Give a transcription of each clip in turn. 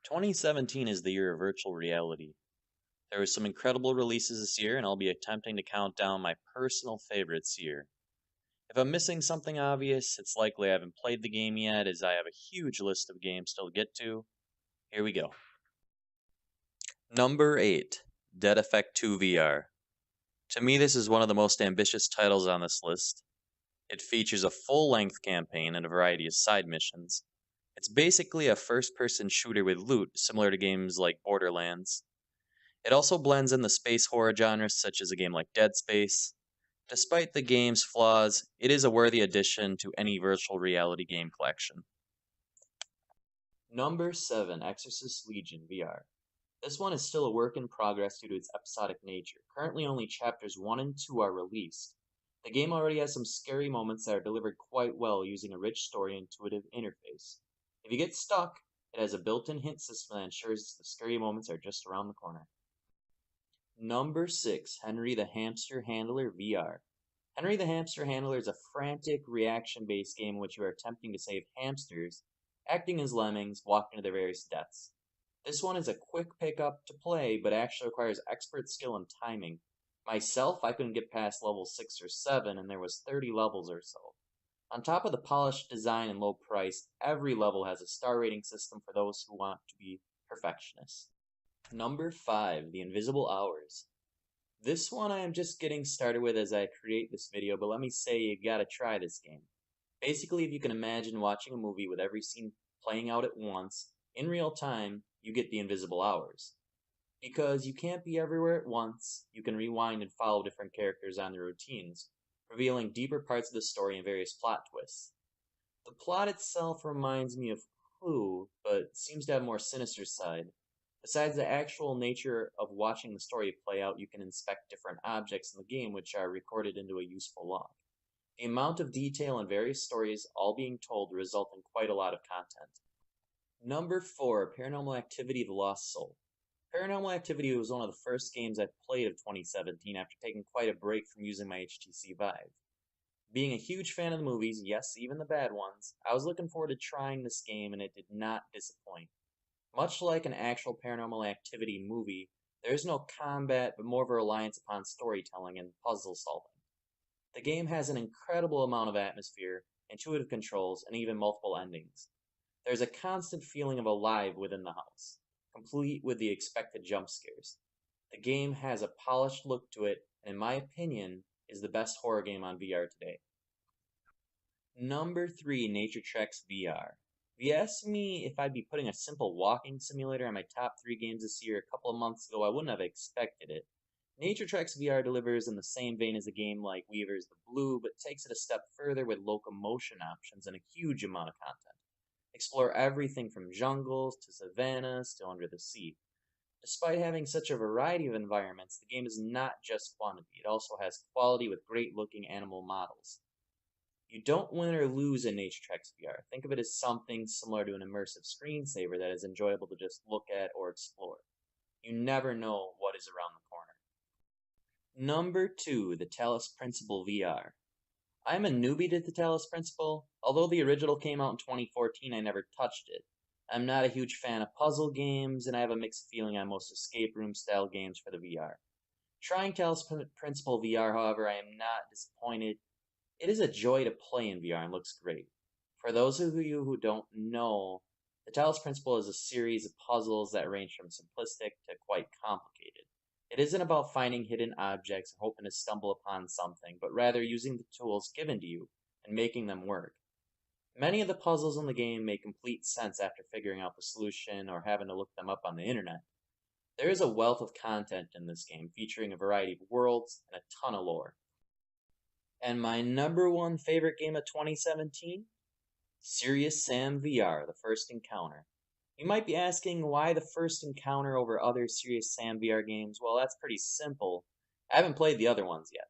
2017 is the year of virtual reality. There were some incredible releases this year, and I'll be attempting to count down my personal favorites here. If I'm missing something obvious, it's likely I haven't played the game yet, as I have a huge list of games still to get to. Here we go. Number 8, Dead Effect 2 VR. To me, this is one of the most ambitious titles on this list. It features a full length campaign and a variety of side missions. It's basically a first person shooter with loot, similar to games like Borderlands. It also blends in the space horror genres, such as a game like Dead Space. Despite the game's flaws, it is a worthy addition to any virtual reality game collection. Number 7, Exorcist Legion VR. This one is still a work in progress due to its episodic nature. Currently only chapters 1 and 2 are released. The game already has some scary moments that are delivered quite well using a rich story and intuitive interface. If you get stuck, it has a built-in hint system that ensures the scary moments are just around the corner. Number 6, Henry the Hamster Handler VR. Henry the Hamster Handler is a frantic, reaction-based game in which you are attempting to save hamsters, acting as lemmings, walking to their various deaths. This one is a quick pickup to play, but actually requires expert skill and timing. Myself, I couldn't get past level 6 or 7, and there was 30 levels or so. On top of the polished design and low price, every level has a star rating system for those who want to be perfectionists. Number 5, The Invisible Hours. This one I am just getting started with as I create this video, but let me say you gotta try this game. Basically, if you can imagine watching a movie with every scene playing out at once, in real time, you get the invisible hours. Because you can't be everywhere at once, you can rewind and follow different characters on their routines, revealing deeper parts of the story and various plot twists. The plot itself reminds me of Clue, but seems to have a more sinister side. Besides the actual nature of watching the story play out, you can inspect different objects in the game which are recorded into a useful log. The amount of detail in various stories all being told result in quite a lot of content. Number 4, Paranormal Activity: The Lost Soul. Paranormal Activity was one of the first games I played of 2017 after taking quite a break from using my HTC Vive. Being a huge fan of the movies, yes, even the bad ones, I was looking forward to trying this game and it did not disappoint. Much like an actual Paranormal Activity movie, there is no combat but more of a reliance upon storytelling and puzzle solving. The game has an incredible amount of atmosphere, intuitive controls, and even multiple endings. There's a constant feeling of alive within the house, complete with the expected jump scares. The game has a polished look to it, and in my opinion, is the best horror game on VR today. Number 3, Nature Treks VR. If you asked me if I'd be putting a simple walking simulator on my top 3 games this year a couple of months ago, I wouldn't have expected it. Nature Treks VR delivers in the same vein as a game like Weaver's The Blue, but takes it a step further with locomotion options and a huge amount of content. Explore everything from jungles to savannas to under the sea. Despite having such a variety of environments, the game is not just quantity, it also has quality with great looking animal models. You don't win or lose in Nature Treks VR. Think of it as something similar to an immersive screensaver that is enjoyable to just look at or explore. You never know what is around the corner. Number 2, the Talos Principle VR. I'm a newbie to the Talos Principle. Although the original came out in 2014, I never touched it. I'm not a huge fan of puzzle games, and I have a mixed feeling on most escape room style games for the VR. Trying Talos Principle VR, however, I am not disappointed. It is a joy to play in VR and looks great. For those of you who don't know, the Talos Principle is a series of puzzles that range from simplistic to quite complicated. It isn't about finding hidden objects and hoping to stumble upon something, but rather using the tools given to you and making them work. Many of the puzzles in the game make complete sense after figuring out the solution or having to look them up on the internet. There is a wealth of content in this game, featuring a variety of worlds and a ton of lore. And my number 1 favorite game of 2017? Serious Sam VR, The First Encounter. You might be asking why The First Encounter over other Serious Sam VR games. Well, that's pretty simple. I haven't played the other ones yet.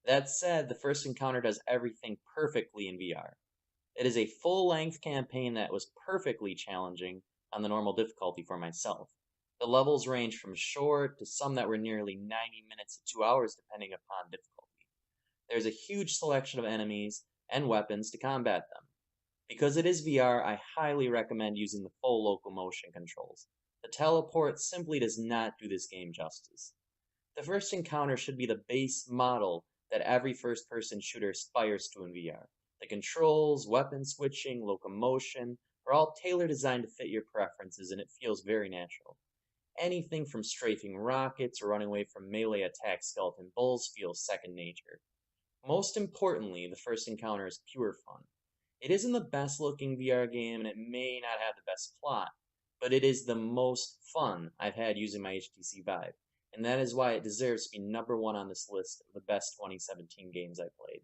That said, The First Encounter does everything perfectly in VR. It is a full-length campaign that was perfectly challenging on the normal difficulty for myself. The levels range from short to some that were nearly 90 minutes to 2 hours depending upon difficulty. There's a huge selection of enemies and weapons to combat them. Because it is VR, I highly recommend using the full locomotion controls. The teleport simply does not do this game justice. The first encounter should be the base model that every first person shooter aspires to in VR. The controls, weapon switching, locomotion are all tailor designed to fit your preferences, and it feels very natural. Anything from strafing rockets or running away from melee attack skeleton bulls feels second nature. Most importantly, the first encounter is pure fun. It isn't the best looking VR game and it may not have the best plot, but it is the most fun I've had using my HTC Vive, and that is why it deserves to be number one on this list of the best 2017 games I played.